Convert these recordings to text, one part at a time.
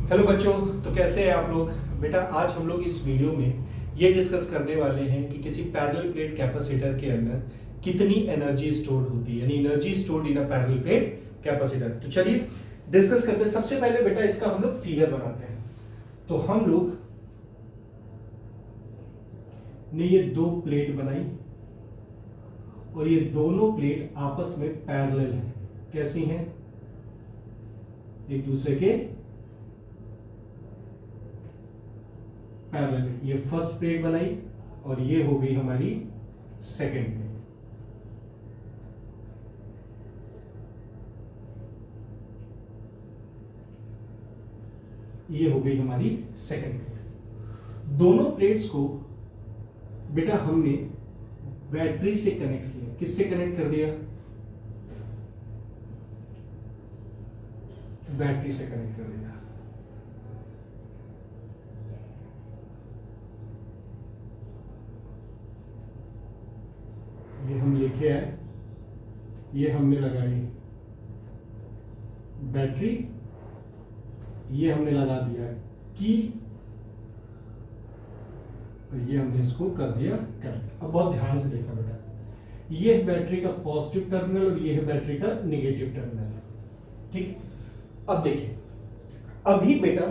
Hello बच्चों, तो कैसे हैं आप लोग। बेटा आज हम लोग इस वीडियो में ये डिस्कस करने वाले हैं कि किसी पैरेलल प्लेट कैपेसिटर के अंदर कितनी एनर्जी स्टोर होती है, यानी energy stored in a parallel plate capacitor. तो चलिए डिस्कस करते हैं। सबसे पहले बेटा इसका हम लोग फिगर बनाते हैं। तो हम लोग ने ये दो प्लेट बनाई और ये दोनों प्लेट आपस में पैरेलल हैं। कैसी हैं? एक दूसरे के पैरेलल। ये फर्स्ट प्लेट बनाई और ये हो गई हमारी सेकंड प्लेट। ये हो गई हमारी सेकंड प्लेट। दोनों प्लेट्स को बेटा हमने बैटरी से कनेक्ट किया। किससे कनेक्ट कर दिया? बैटरी से कनेक्ट कर दिया। ये हम लिखे हैं, ये हमने लगाई बैटरी, ये हमने लगा दिया की, तो ये हमने इसको कर दिया कनेक्ट। अब बहुत ध्यान से देखना बेटा, ये है बैटरी का पॉजिटिव टर्मिनल और ये है बैटरी का नेगेटिव टर्मिनल। ठीक, अब देखिए अभी बेटा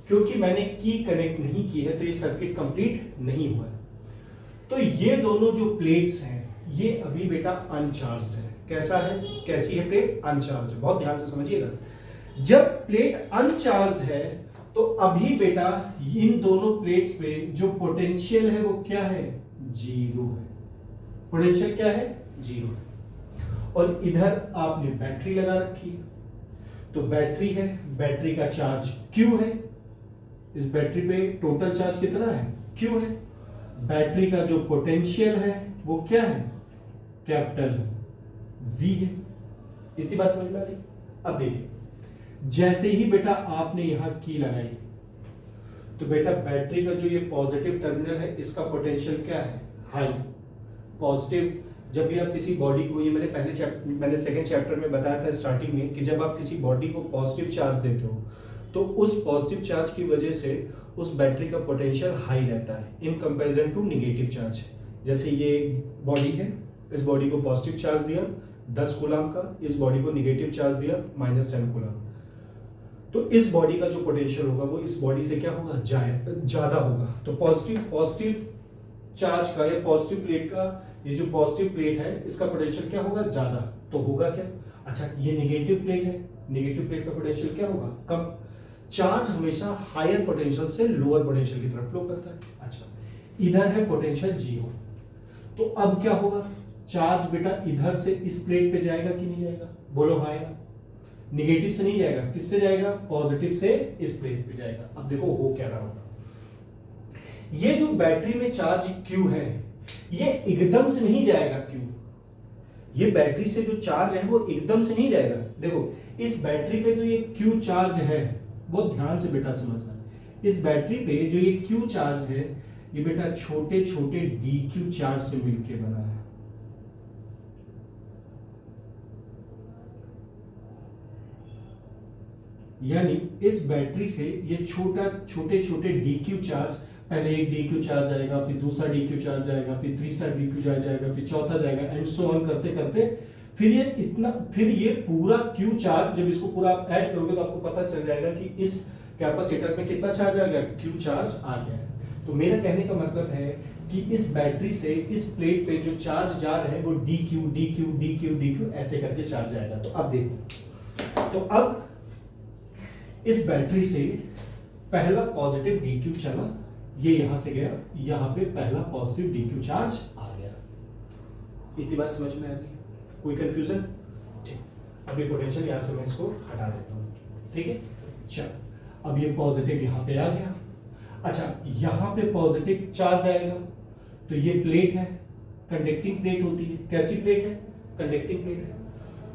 क्योंकि मैंने की कनेक्ट नहीं की है तो ये सर्किट कंप्लीट नहीं हुआ है। तो ये दोनों जो प्लेट्स हैं ये अभी बेटा अनचार्ज्ड है। कैसा है? कैसी है प्लेट? अनचार्ज्ड है। बहुत ध्यान से समझिएगा। जब प्लेट अनचार्ज्ड है तो अभी बेटा इन दोनों प्लेट्स पे जो पोटेंशियल है वो क्या है? जीरो है। पोटेंशियल क्या है? जीरो है। और इधर आपने बैटरी लगा रखी है, तो बैटरी है, बैटरी का चार्ज Q है। इस बैटरी पे टोटल चार्ज कितना है? Q है। बैटरी का जो पोटेंशियल है वो क्या है? कैपिटल V है। इतनी बात समझ में आ रही? अब देखिए जैसे ही बेटा आपने यहां की लगाई तो बेटा बैटरी का जो ये पॉजिटिव टर्मिनल है इसका पोटेंशियल क्या है? High, positive. जब भी आप किसी बॉडी को, ये मैंने सेकंड चैप्टर में बताया था स्टार्टिंग में, कि जब आप किसी बॉडी को पॉजिटिव चार्ज देते हो तो उस पॉजिटिव चार्ज की वजह से उस बैटरी का पोटेंशियल हाई रहता है in comparison to negative charge. जैसे ये बॉडी है, इस बॉडी को पॉजिटिव चार्ज दिया 10 कूलम का, इस बॉडी को नेगेटिव चार्ज दिया -10 कूलम, तो इस बॉडी का जो पोटेंशियल होगा वो इस बॉडी से क्या होगा? ज्यादा होगा। तो पॉजिटिव चार्ज का या पॉजिटिव प्लेट का, ये जो पॉजिटिव प्लेट है इसका पोटेंशियल क्या होगा? ज्यादा। तो होगा क्या? अच्छा ये नेगेटिव प्लेट है, नेगेटिव प्लेट का पोटेंशियल क्या होगा? कम। चार्ज हमेशा हायर पोटेंशियल से लोअर पोटेंशियल की तरफ फ्लो करता है। अच्छा इधर है पोटेंशियल जीरो, तो अब क्या होगा? चार्ज बेटा इधर से इस प्लेट पे जाएगा कि नहीं जाएगा? बोलो हाँ या ना? नेगेटिव से नहीं जाएगा, किससे जाएगा? पॉजिटिव से इस प्लेट पे जाएगा। अब देखो हो क्या रहा होगा। ये जो बैटरी में चार्ज Q है ये एकदम से नहीं जाएगा Q। ये बैटरी से जो चार्ज है वो एकदम से नहीं जाएगा। देखो इस बैटरी पे जो ये Q चार्ज है, बहुत ध्यान से बेटा समझना, इस बैटरी पे जो ये Q चार्ज है ये बेटा छोटे छोटे dQ चार्ज से मिलकर बना है। यानी इस बैटरी से ये छोटे छोटे dQ चार्ज, पहले एक dQ चार्ज जाएगा, फिर दूसरा dQ चार्ज जाएगा, फिर तीसरा dQ चार्ज जाएगा, फिर चौथा जाएगा, एंड सो ऑन करते करते फिर ये पूरा Q चार्ज, जब इसको पूरा आप ऐड करोगे तो आपको पता चल जाएगा कि इस कैपेसिटर में कितना चार्ज आ गया? Q चार्ज आ गया है। तो मेरा कहने का मतलब है कि इस बैटरी से इस प्लेट पे जो चार्ज जा रहे हैं वो dQ dQ dQ dQ ऐसे करके चार्ज आएगा। तो अब देखो, तो अब इस बैटरी से पहला पॉजिटिव dQ चला, ये यहां से गया, यहां पे पहला पॉजिटिव dQ चार्ज आ गया। इतनी बात समझ में आ गई? कोई कंफ्यूजन? ठीक, अब ये पोटेंशियल यहां से मैं इसको हटा देता हूं। ठीक है, चल अब ये पॉजिटिव यहां पे आ गया। अच्छा यहां पे पॉजिटिव चार्ज आएगा तो ये प्लेट है, कंडक्टिंग प्लेट होती है। कैसी प्लेट है? कंडक्टिंग प्लेट है।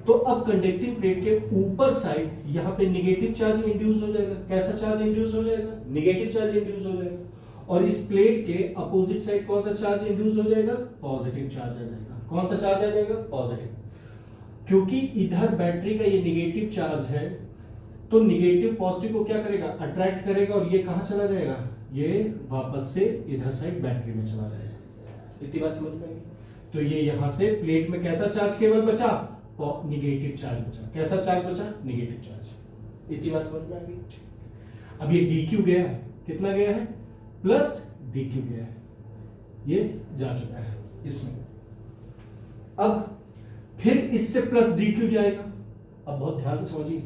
तो अब कंडक्टिंग प्लेट के ऊपर साइड यहां पे नेगेटिव चार्ज इंड्यूस हो जाएगा। कैसा चार्ज इंड्यूस हो जाएगा? नेगेटिव चार्ज इंड्यूस हो जाएगा। और इस प्लेट के अपोजिट साइड कौन सा चार्ज इंड्यूस हो जाएगा? पॉजिटिव चार्ज आ जाएगा। कौन सा चार्ज आ जाएगा? पॉजिटिव। क्योंकि इधर बैटरी का ये नेगेटिव चार्ज है तो निगेटिव पॉजिटिव को क्या करेगा, अट्रैक्ट करेगा और ये कहां चला जाएगा, ये वापस से इधर साइड बैटरी में चला जाएगा। इतनी बात समझ में आई? तो ये यहां से प्लेट में कैसा चार्ज केवल बचा, निगेटिव चार्ज बचा। कैसा चार्ज बचा, निगेटिव चार्ज। इतनी बात समझ में आ गई? अब ये dq गया है, कितना गया है, प्लस dq गया है, ये जा चुका है इसमें। अब फिर इससे प्लस dq जाएगा। अब बहुत ध्यान से समझिए,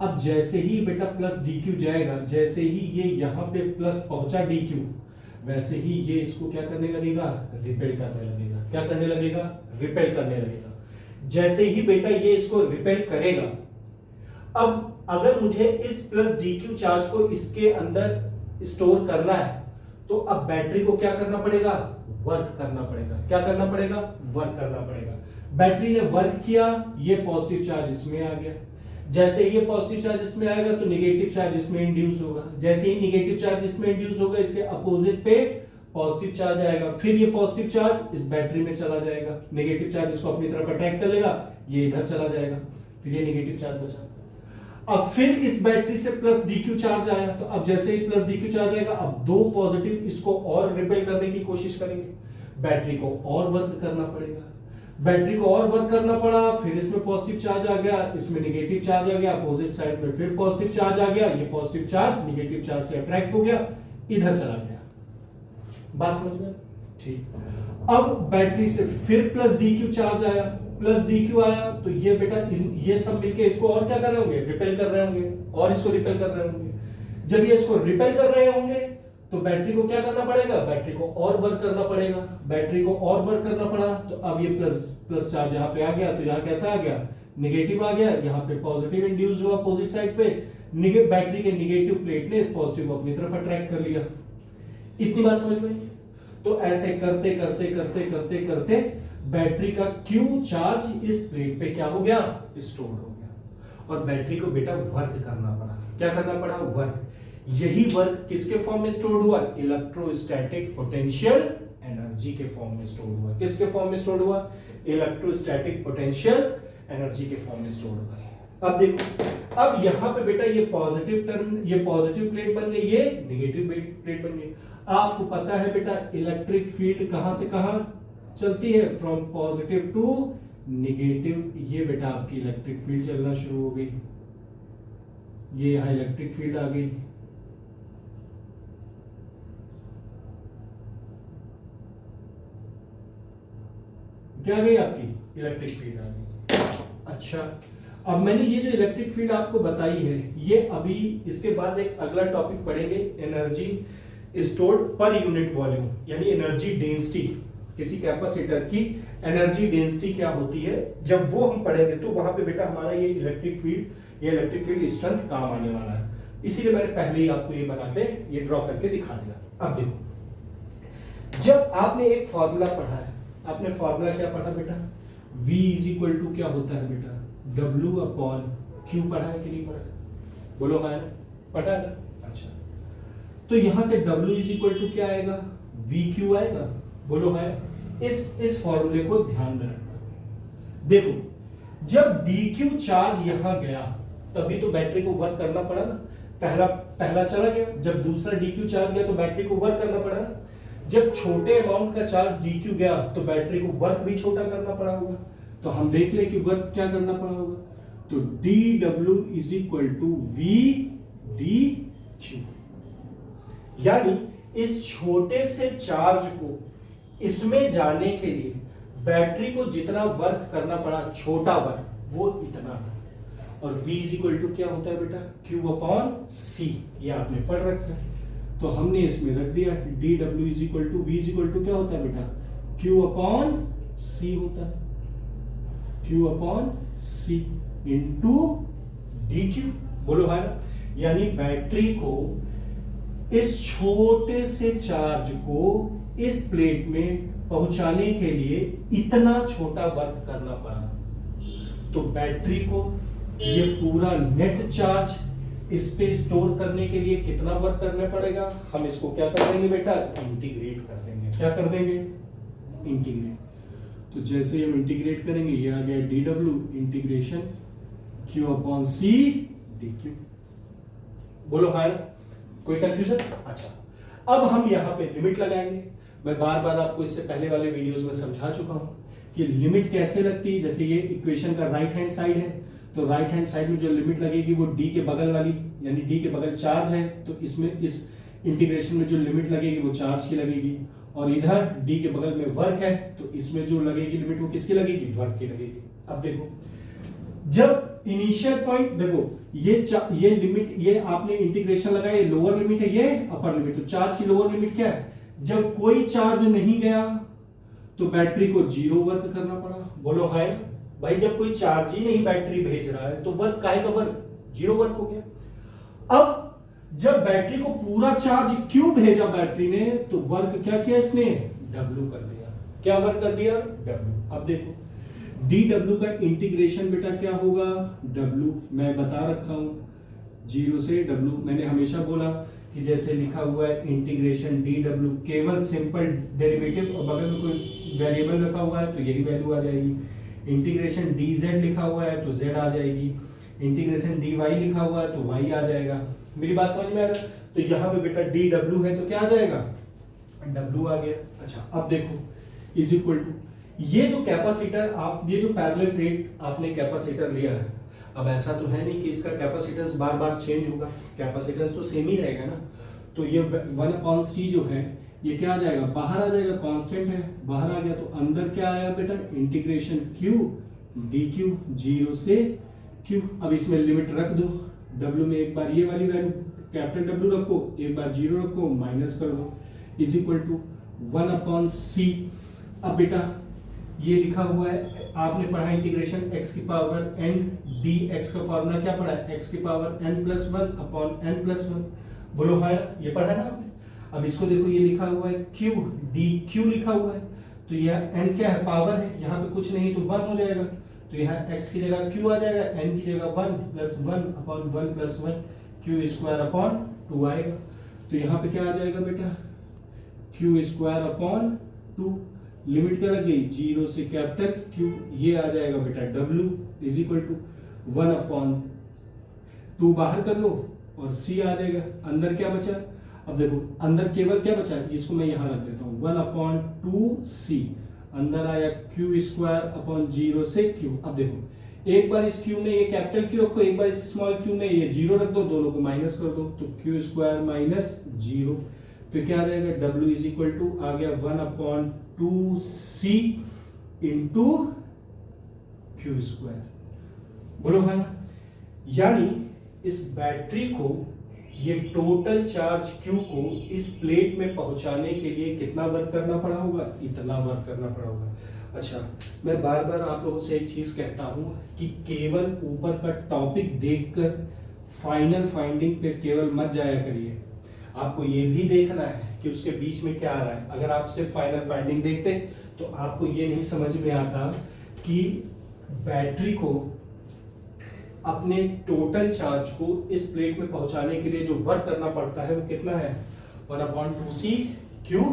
अब जैसे ही बेटा प्लस dq जाएगा, जैसे ही ये यहां पे प्लस पहुंचा dq, वैसे ही ये इसको क्या करने लगेगा, रिपेल करने लगेगा। क्या करने लगेगा, रिपेल करने लगेगा। जैसे ही बेटा ये इसको रिपेल करेगा, अब अगर मुझे इस प्लस dq चार्ज को इसके अंदर स्टोर करना है, तो अब बैटरी को क्या करना पड़ेगा, वर्क करना पड़ेगा। क्या करना पड़ेगा, वर्क करना पड़ेगा। बैटरी ने वर्क किया, ये पॉजिटिव चार्ज इसमें आ गया। जैसे ही ये पॉजिटिव चार्ज इसमें आएगा तो निगेटिव चार्ज इसमें इंड्यूस होगा। जैसे ही निगेटिव चार्ज इसमें इंड्यूस होगा, इसके अपोजिट पे पॉजिटिव चार्ज आएगा। फिर ये पॉजिटिव चार्ज इस बैटरी में चला जाएगा, नेगेटिव चार्ज इसको अपनी तरफ अट्रैक्ट कर लेगा, ये इधर चला जाएगा, फिर ये नेगेटिव चार्ज बचा। अब फिर इस बैटरी से प्लस dq चार्ज आया, तो अब जैसे ही प्लस dq चार्ज आएगा, अब दो पॉजिटिव इसको और रिपेल करने की कोशिश करेंगे। बैटरी को और वर्क करना पड़ेगा। बैटरी को और वर्क करना पड़ा, फिर इसमें पॉजिटिव चार्ज आ गया, इसमें नेगेटिव चार्ज आ गया, अपोजिट साइड में फिर पॉजिटिव चार्ज आ गया, ये पॉजिटिव चार्ज नेगेटिव चार्ज से अट्रैक्ट हो गया, इधर चला गया। बात समझ में? ठीक। अब बैटरी से फिर प्लस dq चार्ज आया, प्लस dq आया, तो ये बेटा ये सब मिलके इसको और क्या कर रहे होंगे, रिपेल कर रहे होंगे, और इसको रिपेल कर रहे होंगे। जब ये इसको रिपेल कर रहे होंगे, तो बैटरी को क्या करना पड़ेगा, बैटरी को और वर्क करना पड़ेगा। बैटरी को और वर्क करना पड़ा, तो अब ये प्लस चार्ज यहाँ पे आ गया, तो यहाँ कैसा आ गया, निगेटिव आ गया। यहाँ पे पॉजिटिव इंड्यूस हुआ अपोजिट साइड पे, बैटरी के निगेटिव प्लेट ने इस पॉजिटिव को अपनी तरफ अट्रैक्ट कर लिया। इतनी बात समझ में? तो ऐसे करते करते करते करते करते बैटरी का Q चार्ज इस प्लेट पे क्या हो गया, स्टोर हो गया। और बैटरी को बेटा वर्क करना पड़ा। क्या करना पड़ा, वर्क। यही वर्क किसके फॉर्म में स्टोर हुआ, इलेक्ट्रोस्टैटिक पोटेंशियल एनर्जी के फॉर्म में स्टोर हुआ। किसके फॉर्म में स्टोर हुआ, इलेक्ट्रोस्टैटिक पोटेंशियल एनर्जी के फॉर्म में स्टोर हुआ। अब देखो, अब यहां पे बेटा ये पॉजिटिव टर्म, ये पॉजिटिव प्लेट बन गई, ये नेगेटिव प्लेट बन गई। आपको पता है बेटा इलेक्ट्रिक फील्ड कहां से कहां चलती है, फ्रॉम पॉजिटिव टू नेगेटिव। ये बेटा आपकी इलेक्ट्रिक फील्ड चलना शुरू हो गई, ये यहां इलेक्ट्रिक फील्ड आ गई। क्या गई, आपकी इलेक्ट्रिक फील्ड आ गई। अच्छा, अब मैंने ये जो इलेक्ट्रिक फील्ड आपको बताई है, ये अभी इसके बाद एक अगला टॉपिक पढ़ेंगे, energy stored per unit volume, यानी एनर्जी डेंसिटी। किसी कैपेसिटर की एनर्जी डेंसिटी क्या होती है, जब वो हम पढ़ेंगे तो वहां पे बेटा हमारा ये इलेक्ट्रिक फील्ड स्ट्रेंथ काम आने वाला है। इसीलिए मैंने पहले ही आपको ये बना के, ये ड्रॉ करके दिखा दिया। अब देखो, जब आपने एक फॉर्मूला पढ़ा है, आपने फॉर्मूला क्या पढ़ा बेटा, V इज इक्वल टू क्या होता है बेटा, W अपॉन Q। पढ़ा है कि नहीं पढ़ा है, बोलो है, पढ़ा है ना। अच्छा, तो यहां से W इज इक्वल टू क्या आएगा, VQ आएगा, बोलो है। इस फॉर्मूले को ध्यान में रखना। देखो, जब dq चार्ज यहां गया, तभी तो बैटरी को वर्क करना पड़ा ना। पहला चला गया, जब दूसरा dq चार्ज गया तो बैटरी को वर्क करना पड़ा ना। जब छोटे अमाउंट का चार्ज dq गया तो बैटरी को वर्क भी छोटा करना पड़ा होगा। तो हम देख ले कि वर्क क्या करना पड़ा होगा, तो dw is equal to v dq। यानी इस छोटे से चार्ज को इसमें जाने के लिए बैटरी को जितना वर्क करना पड़ा, छोटा वर्क, वो इतना था। और v इज इक्वल टू क्या होता है बेटा, q अपॉन c। ये आपने पढ़ रखा है, तो हमने इसमें रख दिया dw is equal to v is equal to क्या होता है बेटा, q अपॉन c होता है, q upon c into dq। बोलो है ना। यानी बैटरी को इस छोटे से चार्ज को इस प्लेट में पहुंचाने के लिए इतना छोटा वर्क करना पड़ा। तो बैटरी को ये पूरा नेट चार्ज इस पे स्टोर करने के लिए कितना वर्क करना पड़ेगा, हम इसको क्या कर देंगे बेटा, इंटीग्रेट कर देंगे। क्या कर देंगे, इंटीग्रेट। तो जैसे हम इंटीग्रेट करेंगे, ये आ गया dw integration q upon c dq। बोलो हाँ ना? कोई कंफ्यूजन? अच्छा, अब हम यहाँ पे लिमिट लगाएंगे। मैं बार बार आपको इससे पहले वाले वीडियोस में समझा चुका हूँ कि लिमिट कैसे लगती है। जैसे ये इक्वेशन का राइट हैंड साइड है, तो राइट हैंड साइड में जो लिमिट लगेगी वो डी के बगल वाली, यानी डी के बगल चार्ज है, तो इसमें इस इंटीग्रेशन में जो लिमिट लगेगी वो चार्ज की लगेगी, और इधर डी के बगल में वर्क है, तो इसमें जो लगेगी लिमिट वो किसकी लगेगी? वर्क की लगेगी। अब देखो, जब इनिशियल पॉइंट देखो, ये लिमिट, ये आपने इंटीग्रेशन लगाया, ये लोअर लिमिट है, ये अपर लिमिट, तो चार्ज की लोअर लिमिट क्या है? जब कोई चार्ज नहीं गया तो बैटरी को जीरो वर्क करना पड़ा। बोलो हाय भाई, जब कोई चार्ज ही नहीं बैटरी भेज रहा है तो वर्क काहे का वर्क? जीरो वर्क हो गया। अब जब बैटरी को पूरा चार्ज क्यों भेजा बैटरी ने, तो वर्क क्या किया इसने? डब्ल्यू कर दिया। क्या वर्क कर दिया? डब्ल्यू। अब देखो, डी डब्ल्यू का इंटीग्रेशन बेटा क्या होगा? डब्ल्यू मैं बता रखा हूं, जीरो से डब्ल्यू। मैंने हमेशा बोला कि जैसे लिखा हुआ है इंटीग्रेशन डी डब्ल्यू, केवल सिंपल डेरिवेटिव और बगल में कोई वेरिएबल रखा हुआ है तो यही वैल्यू आ जाएगी। इंटीग्रेशन डी जेड लिखा हुआ है तो जेड आ जाएगी। इंटीग्रेशन डी वाई लिखा हुआ है तो वाई आ जाएगा। मेरी बात समझ में आ रहा है? तो यहाँ पे बेटा डी डब्ल्यू है तो क्या आ जाएगा? डब्ल्यू आ गया। अच्छा, अब देखो, इज इक्वल टू ये जो कैपेसिटर आप, ये जो पैरेलल प्लेट आपने कैपेसिटर लिया है, अब ऐसा तो है नहीं कि इसका कैपेसिटेंस बार बार चेंज होगा, कैपेसिटेंस तो सेम ही रहेगा ना। तो ये 1/c जो है ये क्या आ जाएगा? बाहर आ जाएगा, कांस्टेंट है, बाहर आ गया। तो अंदर क्या आया बेटा? इंटीग्रेशन q dq, जीरो से q। अब इसमें लिमिट रख दो, w में एक बार ये वाली वैल्यू कैपिटल W रखो, एक बार जीरो रखो, माइनस कर दो, इज इक्वल टू 1/c। अब बेटा ये लिखा हुआ है, आपने पढ़ा इंटीग्रेशन x की पावर n dx का फॉर्मूला क्या पढ़ा है? x की पावर n+1/n+1। बोलो हाँ, ये पढ़ा है ना आपने? अब इसको देखो, ये लिखा हुआ है q dq लिखा हुआ है, तो यह n क्या है? पावर है, यहाँ पे कुछ नहीं तो 1 हो जाएगा, तो यहाँ x की जगह q आ जाएगा, n की जगह 1+1/1+1 q²/2 आएगा। तो यहाँ पे क्या आ जाएगा बेटा? q²/2। लिमिट क्या लग गई? जीरो से कैपिटल Q, ये आ जाएगा बेटा W इज इक्वल टू 1/2 बाहर कर लो और C आ जाएगा। अंदर क्या बचा? अब देखो, अंदर केवल क्या बचा? इसको मैं यहां रख देता हूं, 1/2C। अंदर आया q²/0 से Q। अब देखो, एक बार इस Q में ये कैपिटल Q रखो, एक बार इस स्मॉल q में ये जीरो रख दो, दोनों को माइनस कर दो, तो q² - 0। तो क्या आ जाएगा? W इज इक्वल टू आ गया 1/2C इंटू q²। बोलो है ना? यानी इस बैटरी को, ये टोटल चार्ज Q को इस प्लेट में पहुंचाने के लिए कितना वर्क करना पड़ा होगा? इतना वर्क करना पड़ा होगा। अच्छा, मैं बार बार आप लोगों से एक चीज कहता हूं कि केवल ऊपर का टॉपिक देखकर फाइनल फाइंडिंग पे केवल मत जाया करिए, आपको ये भी देखना है कि उसके बीच में क्या आ रहा है। अगर आप सिर्फ फाइनल फाइंडिंग देखते तो आपको ये नहीं समझ में आता कि बैटरी को अपने टोटल चार्ज को इस प्लेट में पहुंचाने के लिए जो वर्क करना पड़ता है वो कितना है? 1/2C q²।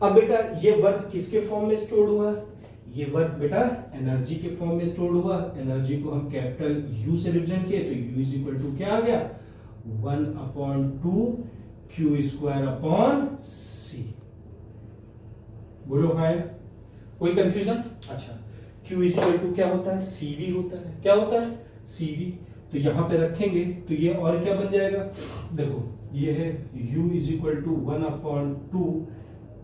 अब बेटा ये वर्क किसके फॉर्म में स्टोर हुआ? ये वर्क बेटा एनर्जी के फॉर्म में स्टोर हुआ। एनर्जी को हम कैपिटल U से रिप्रेजेंट किए, तो U इज इक्वल टू क्या आ गया? 1/2 q²/c। बोलो हाँ, कोई कंफ्यूजन? अच्छा, Q इज इक्वल टू क्या होता है? CV होता है। क्या होता है? CV। तो यहां पे रखेंगे तो ये और क्या बन जाएगा? देखो, ये है U is equal to 1/2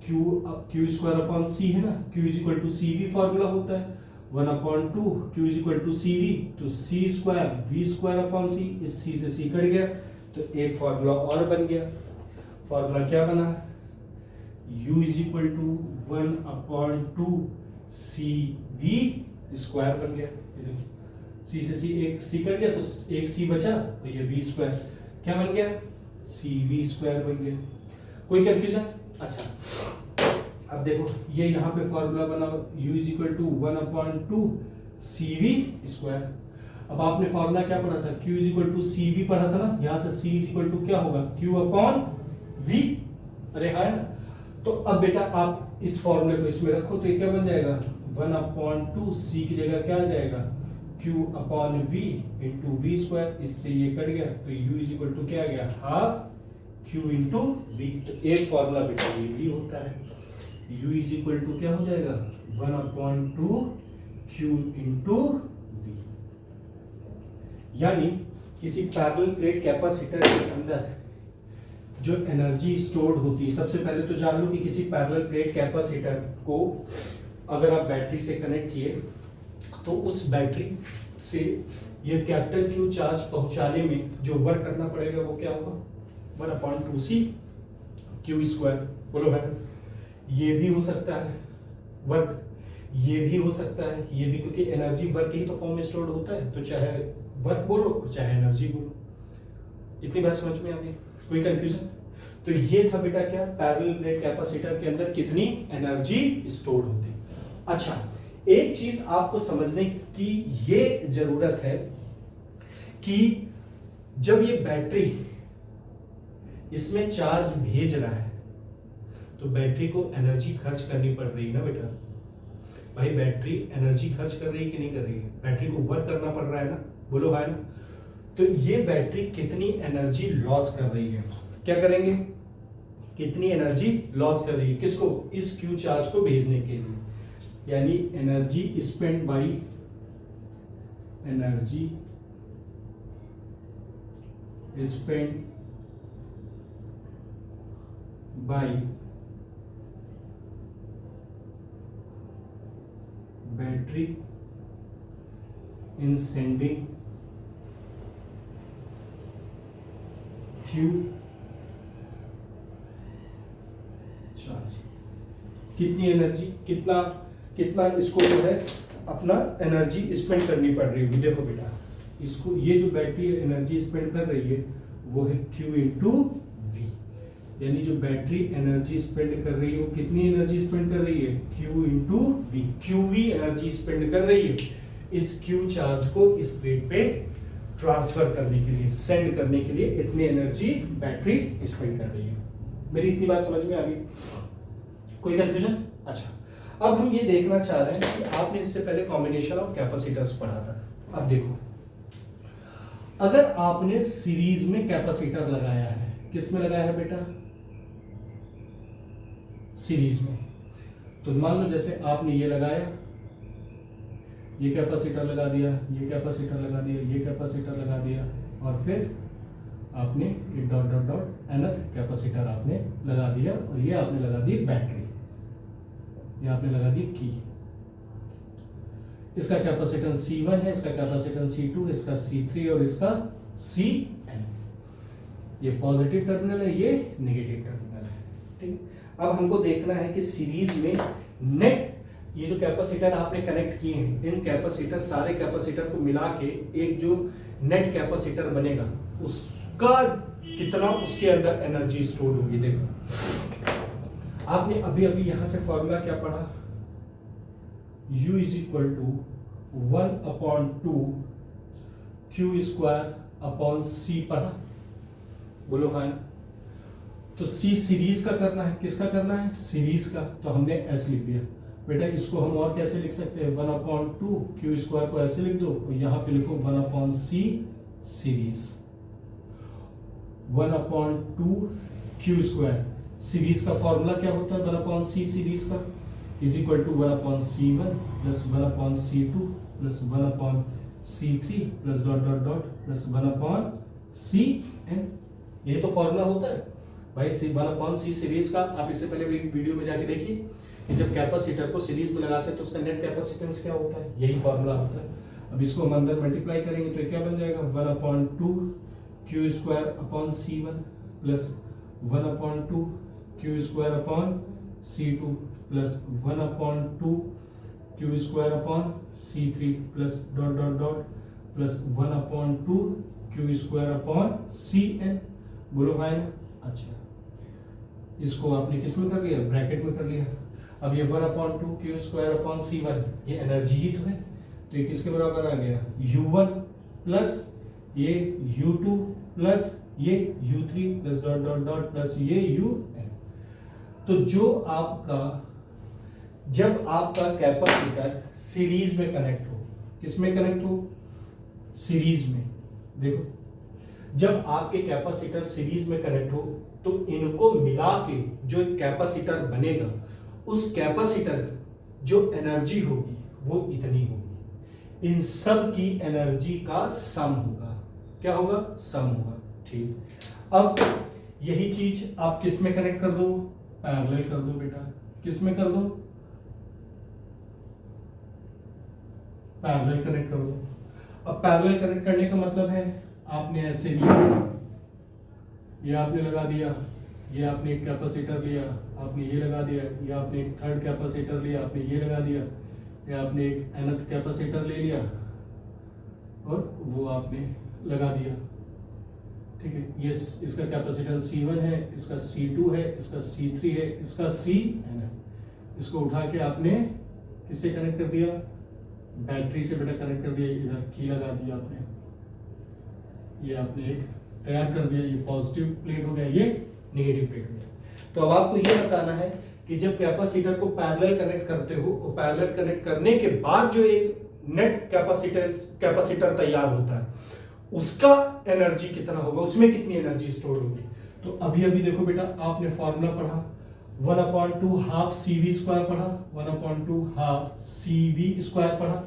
q²/c है ना। Q is equal to CV formula होता है, 1/2 Q is equal to CV, तो c² v²/c। इस c से c कट गया तो एक फॉर्मूला और बन गया। फॉर्मूला क्या बना? U is equal to 1/2 CV² बन गया। C से C, एक C कट गया तो एक C बचा, तो ये v² क्या बन गया? CV² बन गया। कोई कंफ्यूजन? अच्छा, अब देखो, ये यहाँ पे फॉर्मूला बना U is equal to 1/2 CV²। अब आपने फॉर्मूला क्या पढ़ा था? Q is equal to CV पढ़ा था ना। यहाँ से C इज इक्वल टू क्या होगा? Q/V। अरे हाँ ना। तो अब बेटा आप इस फॉर्मूले को इसमें रखो तो ये क्या बन जाएगा? 1/2 C की जगह क्या आ जाएगा? Q upon V into V square, इससे ये कट गया तो U इज इक्वल टू क्या आ गया, हाफ Q इंटू वी। तो एक फॉर्मूला बेटा ये भी होता है, U इज इक्वल टू क्या हो जाएगा 1/2 Q इंटू वी। यानी किसी पैरेलल प्लेट कैपेसिटर के अंदर जो एनर्जी स्टोर्ड होती है, सबसे पहले तो जान लो कि किसी पैरेलल प्लेट कैपेसिटर को अगर आप बैटरी से कनेक्ट किए तो उस बैटरी से ये कैपिटल Q चार्ज पहुंचाने में जो वर्क करना पड़ेगा वो क्या होगा 1/2C Q स्क्वायर। बोलो है, ये भी हो सकता है वर्क, ये भी हो सकता है, ये भी, क्योंकि एनर्जी वर्क ही तो फॉर्म में स्टोर्ड होता है, तो चाहे वर्क बोलो चाहे एनर्जी बोलो। इतनी बात समझ में आ गई, कोई कंफ्यूजन? तो ये था बेटा क्या, पैरेलल प्लेट कैपेसिटर के अंदर कितनी एनर्जी स्टोर्ड होती है। अच्छा, एक चीज आपको समझने की ये जरूरत है कि जब ये बैटरी इसमें चार्ज भेज रहा है तो बैटरी को एनर्जी खर्च करनी पड़ रही है ना बेटा। भाई बैटरी एनर्जी खर्च कर रही है कि नहीं कर रही है, बैटरी को वर्क करना पड़ रहा है ना, बोलो है ना। तो ये बैटरी कितनी एनर्जी लॉस कर रही है, क्या करेंगे, कितनी एनर्जी लॉस कर रही है, किसको, इस क्यू चार्ज को भेजने के लिए। यानी energy spend by battery in sending Q charge, कितनी एनर्जी, कितना इसको जो है अपना एनर्जी स्पेंड करनी पड़ रही है। देखो बेटा, इसको ये जो बैटरी एनर्जी स्पेंड कर रही है वो है Q इंटू वी। यानी जो बैटरी एनर्जी स्पेंड कर रही है वो कितनी एनर्जी स्पेंड कर रही है, Q into V. QV energy spend कर रही है इस Q चार्ज को इस प्लेट पे ट्रांसफर करने के लिए, सेंड करने के लिए इतनी एनर्जी बैटरी स्पेंड कर रही है। मेरी इतनी बात समझ में आ गई, कोई कंफ्यूजन? अच्छा, अब हम ये देखना चाह रहे हैं कि आपने इससे पहले कॉम्बिनेशन ऑफ कैपेसिटर्स पढ़ा था। अब देखो, अगर आपने सीरीज में कैपेसिटर लगाया है, किस में लगाया है बेटा, सीरीज में, तो मान लो जैसे आपने ये लगाया, ये कैपेसिटर लगा दिया, ये कैपेसिटर लगा दिया, ये कैपेसिटर लगा दिया, और फिर आपने ये dot dot dot nth capacitor आपने लगा दिया, और ये आपने लगा दी बैटरी, ये आपने लगा दी की। इसका कैपेसिटेंस C1 है, इसका कैपेसिटेंस C2, इसका C3 और इसका Cn। ये पॉजिटिव टर्मिनल है, ये नेगेटिव टर्मिनल है, ठीक। अब हमको देखना है कि सीरीज में नेट ये जो कैपेसिटर आपने कनेक्ट किए हैं, इन कैपेसिटर सारे कैपेसिटर को मिला के एक जो नेट कैपेसिटर बनेगा उसका कितना उसके अंदर एनर्जी स्टोर होगी। देखो आपने अभी अभी यहां से फॉर्मूला क्या पढ़ा, U is equal to 1/2 Q square upon C पढ़ा, बोलो हाँ। तो C सीरीज का करना है, किसका करना है, सीरीज का, तो हमने S लिख दिया। बेटा इसको हम और कैसे लिख सकते हैं, 1/2 Q स्क्वायर को ऐसे लिख दो, और यहां पे लिखो 1/C series, 1/2 Q square. Series का फॉर्मूला क्या होता है 1/C सीरीज का, is equal to 1/C1 plus 1/C2 plus 1/C3 plus dot dot dot plus 1/Cn। ये तो फॉर्मूला होता है भाई 1/C सीरीज का। आप इससे पहले वीडियो में जाके देखिए कि जब कैपेसिटर को सीरीज में लगाते हैं तो उसका नेट कैपेसिटेंस क्या होता है, यही फॉर्मूला होता है। अब इसको हम अंदर मल्टीप्लाई करेंगे तो क्या बन जाएगा 1/2 Q square upon C1 plus 1/2 Q square upon C2 plus 1/2 Q square upon C3 plus dot dot dot plus 1/2 Q square upon Cn। बोलो भाई ना। अच्छा, इसको आपने किस में कर लिया, ब्रैकेट में कर लिया। अब ये 1/2 Q स्क्वायर अपॉन C1 ये एनर्जी ही तो है, तो ये किसके बराबर आ गया, U1 प्लस ये U2 प्लस ये U3 plus dot dot dot plus ये UN। तो जो आपका जब आपका कैपेसिटर सीरीज में कनेक्ट हो, किस में कनेक्ट हो, सीरीज में। देखो जब आपके कैपेसिटर सीरीज में कनेक्ट हो तो इनको मिला के जो एक कैपेसिटर बनेगा, उस कैपेसिटर की जो एनर्जी होगी वो इतनी होगी। इन सब की एनर्जी का सम होगा। क्या होगा? सम होगा। ठीक, अब यही चीज आप किस में कनेक्ट कर दो? पैरेलल कर दो बेटा। किस में कर दो? पैरेलल कनेक्ट कर दो। अब पैरेलल कनेक्ट करने का मतलब है आपने ऐसे लिया, ये आपने लगा दिया, ये आपने एक कैपेसिटर लिया, आपने ये लगा दिया, ये आपने एक थर्ड कैपेसिटर लिया, आपने ये लगा दिया, ये आपने एक nth कैपेसिटर ले लिया और वो आपने लगा दिया। ठीक है, ये इसका कैपेसिटर C1 है, इसका C2 है, इसका C3 है, इसका Cn है। इसको उठा के आपने किससे कनेक्ट कर दिया? बैटरी से बेटा कनेक्ट कर दिया। इधर की लगा दिया आपने, ये आपने एक तैयार कर दिया। ये पॉजिटिव प्लेट हो गया, ये नेगेटिव प्लेट हो गया। तो अब आपको ये बताना है कि जब कैपेसिटर को पैरेलल कनेक्ट करते हो और पैरेलल कनेक्ट करने के बाद जो एक नेट कैपेसिटर तैयार होता है उसका एनर्जी कितना होगा, उसमें कितनी एनर्जी स्टोर होगी। तो अभी अभी देखो बेटा आपने फॉर्मूला पढ़ा 1/2 हाफ CV स्क्वायर पढ़ा, 1/2 हाफ CV स्क्वायर पढ़ा।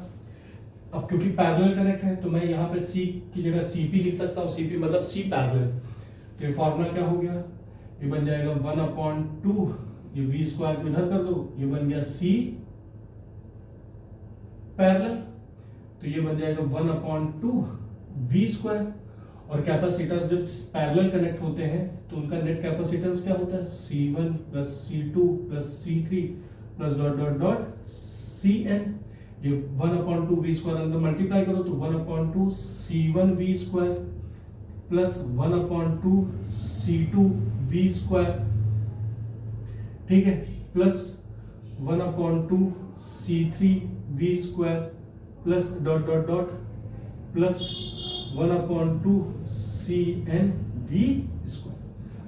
अब क्योंकि पैरेलल कनेक्ट है तो मैं यहाँ पे C की जगह CP लिख सकता हूँ। CP मतलब C पैरेलल। तो ये फॉर्मूला क्या हो गया? ये बन जाएगा 1/2, ये V स्क्वायर को इधर कर दो, ये बन गया C पैरेलल। तो ये बन जाएगा 1/2 V स्क्वायर। और कैपेसिटर जब पैरेलल कनेक्ट होते हैं तो उनका नेट कैपेसिटेंस क्या होता है? C1 plus C2 plus C3 plus dot dot dot Cn। ये 1/2 V स्क्वायर अंदर मल्टीप्लाई करो तो 1/2 C1 V square plus 1/2 C2 V square, ठीक है, plus 1/2 C3 V square plus dot dot dot plus 1/2 Cn V square.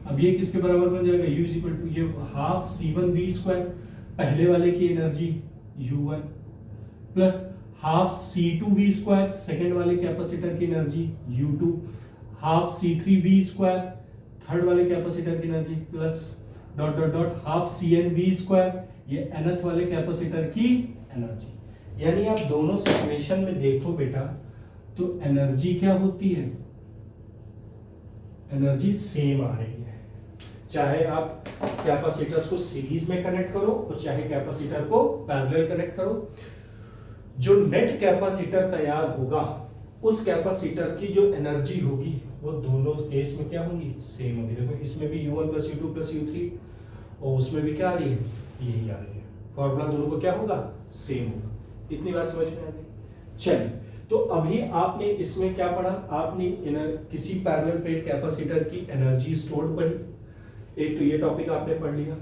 अब ये किसके बराबर बन जाएगा? U इक्वल टू ये हाफ C1 V स्क्वायर, पहले वाले की energy U1 plus half C2 V square, second वाले कैपेसिटर की energy U2, half C3 V square, third वाले कैपेसिटर की energy plus dot dot dot half Cn V square, ये nth वाले capacitor की एनर्जी। यानी आप दोनों सिचुएशन में देखो बेटा तो एनर्जी क्या होती है? एनर्जी सेम आ रही है, चाहे आप कैपेसिटर्स को सीरीज में कनेक्ट करो और चाहे कैपेसिटर को पैरेलल कनेक्ट करो। जो नेट कैपेसिटर तैयार होगा उस कैपेसिटर की जो एनर्जी होगी वो दोनों केस में क्या होगी? सेम होगी। देखो इसमें भी U1 plus U2 plus U3 और उसमें भी क्या आ रही है? यही आ रही है। फॉर्मूला दोनों को क्या होगा? सेम होगा। इतनी बात समझ में आ गई? चलिए, तो अभी आपने इसमें क्या पढ़ा? आपने किसी पैरेलल प्लेट कैपेसिटर की एनर्जी स्टोर्ड पढ़ी। एक तो ये टॉपिक आपने पढ़ लिया।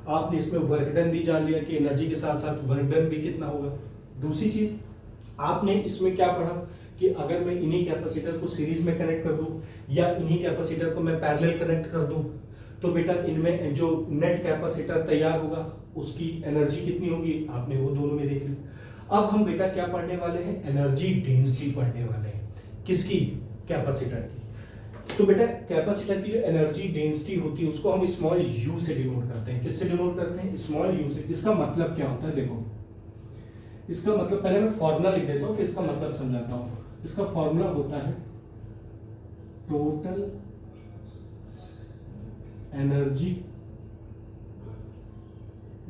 आपने इसमें वर्क डन भी जान लिया कि एनर्जी के साथ साथ वर्क डन भी कितना होगा। दूसरी चीज आपने इसमें क्या पढ़ा कि अगर मैं इन्हीं कैपेसिटर को सीरीज में कनेक्ट कर दूं या इन्हीं कैपेसिटर को मैं पैरेलल कनेक्ट कर दूं तो बेटा इनमें जो नेट कैपेसिटर तैयार होगा उसकी एनर्जी कितनी होगी, आपने वो दोनों में देख ली। अब हम बेटा क्या पढ़ने वाले हैं? एनर्जी डेंसिटी पढ़ने वाले हैं। किसकी? कैपेसिटर की। तो बेटा कैपेसिटर की जो एनर्जी डेंसिटी होती है उसको हम स्मॉल u से डिनोट करते हैं। किससे डिनोट करते हैं? स्मॉल u से। इसका मतलब क्या होता है? देखो इसका मतलब पहले मैं फॉर्मूला लिख देता हूं फिर इसका मतलब समझाता हूं। इसका फॉर्मूला होता है total energy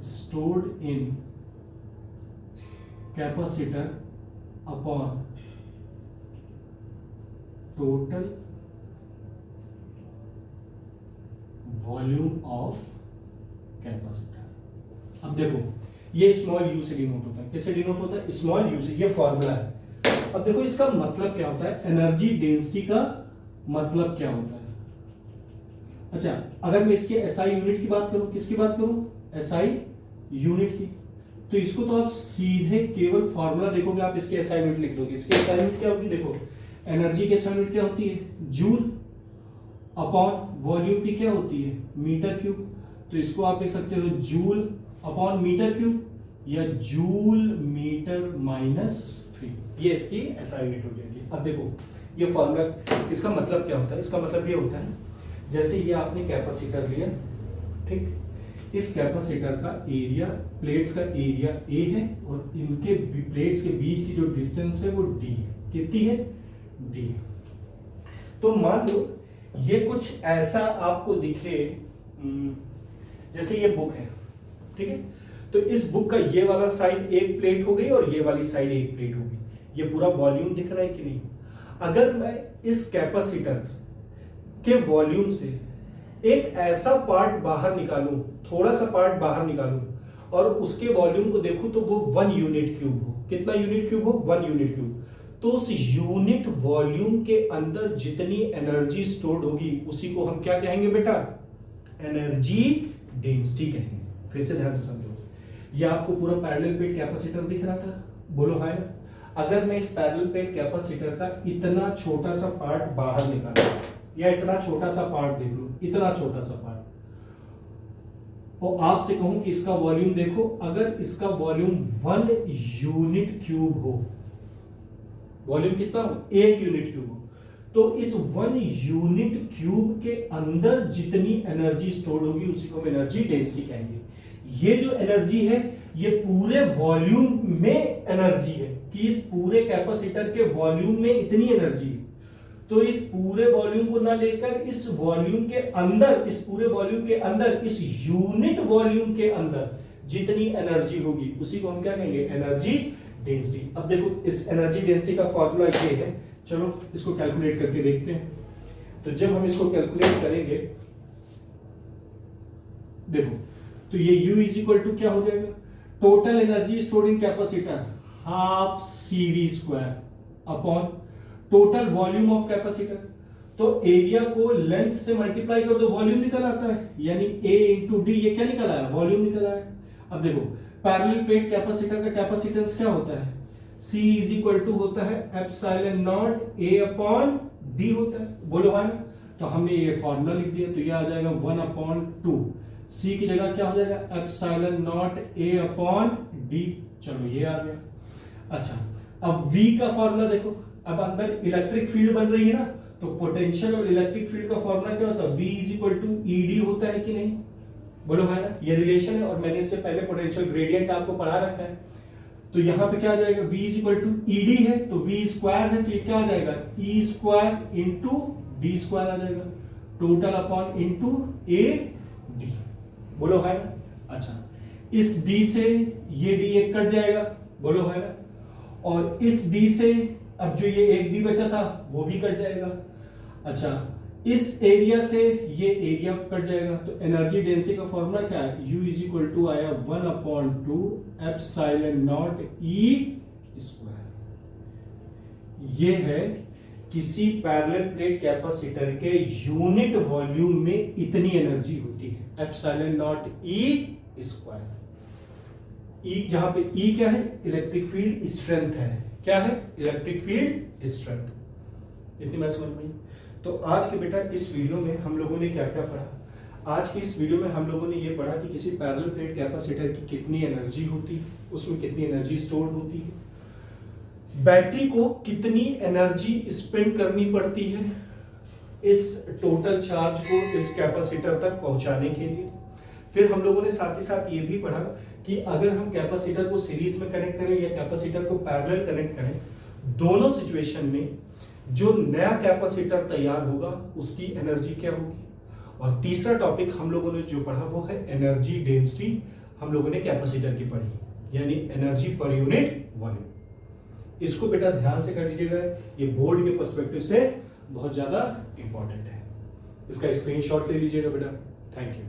stored in capacitor upon total volume of capacitor. अब देखो ये स्मॉल u से डिनोट होता है। किससे डिनोट होता है? स्मॉल u से। ये फॉर्मूला है। अब देखो इसका मतलब क्या होता है? एनर्जी डेंसिटी का मतलब क्या होता है? अच्छा, अगर मैं इसके SI यूनिट की बात करूं, किसकी बात करूं? SI यूनिट की, तो इसको तो आप सीधे केवल फॉर्मूला देखोगे, आप इसके SI यूनिट लिख दोगे। इसके SI यूनिट क्या होगी? देखो एनर्जी की SI यूनिट क्या होती है? जूल अपॉन वॉल्यूम की क्या होती है? Metre cube. तो इसको आप लिख सकते हो जूल अपॉन मीटर क्यूब या जूल मीटर -3। ये इसकी SI यूनिट हो जाएगी। अब देखो ये फॉर्मूला, इसका मतलब क्या होता है? इसका मतलब ये होता है जैसे ये आपने कैपेसिटर लिया, ठीक, इस कैपेसिटर का एरिया, प्लेट्स का एरिया ए है और इनके प्लेट्स के बीच की जो डिस्टेंस है वो डी है। कितनी है? डी है। तो मान लो ये कुछ ऐसा आपको दिखे, जैसे ये बुक है, ठीक है, तो इस बुक का ये वाला साइड एक प्लेट हो गई और ये वाली साइड एक प्लेट हो गई। ये पूरा वॉल्यूम दिख रहा है कि नहीं? अगर मैं इस कैपेसिटर के वॉल्यूम से एक ऐसा पार्ट बाहर निकालूं, थोड़ा सा पार्ट बाहर निकालूं और उसके वॉल्यूम को देखूं तो वो 1 यूनिट क्यूब हो। कितना यूनिट क्यूब हो? 1 यूनिट क्यूब। तो उस यूनिट वॉल्यूम के अंदर जितनी एनर्जी स्टोर्ड होगी उसी को हम क्या कहेंगे बेटा? एनर्जी डेंसिटी कहेंगे। फिर से ध्यान से समझो, ये आपको पूरा पैरेलल प्लेट कैपेसिटर दिख रहा था, बोलो हाय ना। अगर मैं इस पैरेलल प्लेट कैपेसिटर का इतना छोटा सा पार्ट बाहर निकालूं या इतना छोटा सा पार्ट देख लो, इतना छोटा सा पार्ट, और आपसे कहूं कि इसका वॉल्यूम देखो, अगर इसका वॉल्यूम 1 यूनिट क्यूब हो, वॉल्यूम कितना हो? 1 यूनिट क्यूब हो, तो इस 1 यूनिट क्यूब के अंदर जितनी एनर्जी स्टोर्ड होगी उसी को हम एनर्जी डेंसिटी कहेंगे। ये जो एनर्जी है ये पूरे वॉल्यूम में एनर्जी है कि इस पूरे कैपेसिटर के वॉल्यूम में इतनी एनर्जी है। तो इस पूरे वॉल्यूम को ना लेकर इस वॉल्यूम के अंदर, इस पूरे वॉल्यूम के अंदर, इस यूनिट वॉल्यूम के अंदर जितनी एनर्जी होगी उसी को हम क्या कहेंगे? Energy density. अब देखो इस एनर्जी डेंसिटी का फॉर्मूला ये है, चलो इसको कैलकुलेट करके देखते हैं। तो जब हम इसको कैलकुलेट करेंगे, देखो तो ये U इज इक्वल टू क्या हो जाएगा? Total energy stored in capacitor half CV square upon total volume of capacitor. तो एरिया को लेंथ से मल्टीप्लाई कर दो, वॉल्यूम निकल आता है, यानी A इंटू डी, ये क्या निकल आया? वॉल्यूम निकल आया। अब देखो पैरेलल प्लेट कैपेसिटर का कैपेसिटेंस क्या होता है? C इज इक्वल टू होता है epsilon not A upon D होता है, बोलो हाँ ना। तो हमने ये फॉर्मूला लिख दिया, तो ये आ जाएगा 1 अपॉन 2, C की जगह क्या हो जाएगा? Epsilon not A upon D। चलो ये आ गया। अच्छा अब V का फॉर्मूला देखो, अब अंदर इलेक्ट्रिक फील्ड बन रही है ना, तो पोटेंशियल और इलेक्ट्रिक फील्ड का फॉर्मूला क्या होता है? V is equal to ED होता है कि नहीं? बोलो है ना, ये रिलेशन है और मैंने इससे पहले पोटेंशियल ग्रेडियंट आपको पढ़ा रखा है। तो यहां पे क्या आ जाएगा? V is equal to ED है तो V स्क्वायर है तो ये क्या आ जाएगा? E square into D square आ जाएगा, टोटल अपॉन इंटू AD। बोलो है ना। अच्छा इस D से ये D एक कट जाएगा, बोलो है ना, और इस D से अब जो ये एक D बचा था वो भी कट जाएगा। अच्छा इस एरिया से ये एरिया कट जाएगा, तो एनर्जी डेंसिटी का फॉर्मूला क्या है? U इज इक्वल टू आया 1 upon 2 epsilon not E square. ये है किसी पैरेलल प्लेट कैपेसिटर के यूनिट वॉल्यूम में इतनी एनर्जी होती है, epsilon not E square. E जहां पे E क्या है? इलेक्ट्रिक फील्ड स्ट्रेंथ है। क्या है? Electric field strength. इतनी बात समझ में? तो आज के बेटा इस वीडियो में हम लोगों ने क्या क्या पढ़ा? आज की इस वीडियो में हम लोगों ने ये पढ़ा कि किसी पैरेलल प्लेट कैपेसिटर की कितनी एनर्जी होती है, उसमें कितनी एनर्जी स्टोर होती है, बैटरी को कितनी एनर्जी स्पेंड करनी पड़ती है इस टोटल चार्ज को इस कैपेसिटर तक पहुंचाने के लिए। फिर हम लोगों ने साथ ही साथ ये भी पढ़ा कि अगर हम कैपेसिटर को सीरीज में कनेक्ट करें या कैपेसिटर को पैरेलल कनेक्ट करें, दोनों सिचुएशन में जो नया कैपेसिटर तैयार होगा उसकी एनर्जी क्या होगी। और तीसरा टॉपिक हम लोगों ने जो पढ़ा वो है एनर्जी डेंसिटी, हम लोगों ने कैपेसिटर की पढ़ी, यानी एनर्जी पर यूनिट वॉल्यूम। इसको बेटा ध्यान से कर लीजिएगा, ये बोर्ड के पर्सपेक्टिव से बहुत ज्यादा इंपॉर्टेंट है। इसका स्क्रीनशॉट ले लीजिएगा बेटा। Thank you.